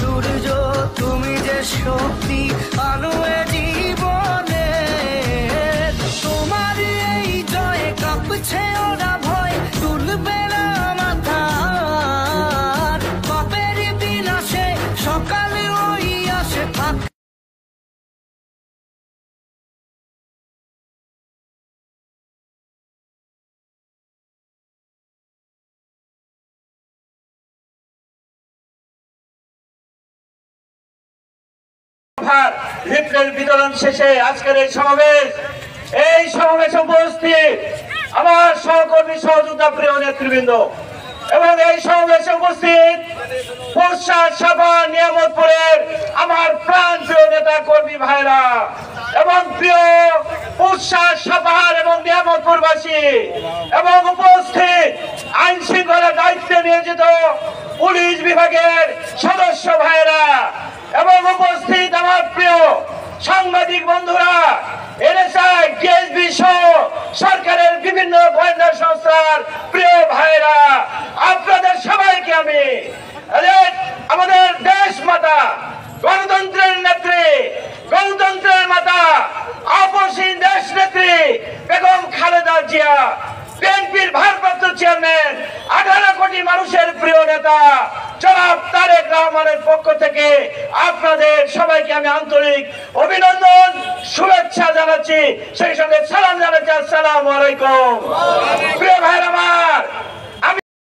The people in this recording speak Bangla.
সূর্য তুমি যে শক্তি আলো এ জীবনে, তোমার এই জয় কাঁপছে ওরা ভয় তুলবে না মাথা। পাপের বিনাশে সকালে ওই আসে থাক। বিতরণ শেষে আজকের এই সমাবেশে উপস্থিত আমার সহকর্মী সহযোদ্ধা প্রিয় নেতৃবৃন্দ এবং এই সমাবেশে উপস্থিত সাপা নিয়ামতপুরের আমার প্রাণ প্রিয় নেতা কর্মী ভাইরা এবং প্রিয় সাপাহার এবং নিয়ামতপুরবাসী এবং উপস্থিত আইন শৃঙ্খলা দায়িত্বে নিয়োজিত পুলিশ বিভাগের সদস্য ভাইরা এবং উপস্থিত আমার প্রিয় সাংবাদিক বন্ধুরা, এনএসআই, টিএসবি সহ সরকারের বিভিন্ন গোয়েন্দা সংস্থার প্রিয় ভাইরা, আপনাদের সবাইকে আমি আমাদের দেশ মাতা, গণতন্ত্রের নেত্রী, গণতন্ত্রের মাতা, আপসহীন দেশ নেত্রী বেগম খালেদা জিয়া, বিএনপির ভারপ্রাপ্ত চেয়ারম্যান, 18 কোটি মানুষের প্রিয় নেতা জনাব তারেক রহমানের পক্ষ থেকে আপনাদের সবাইকে আমি আন্তরিক অভিনন্দন, শুভেচ্ছা জানাচ্ছি, সেই সঙ্গে সালাম জানাচ্ছি। আসসালামু আলাইকুম। প্রিয় ভাইরা আমার,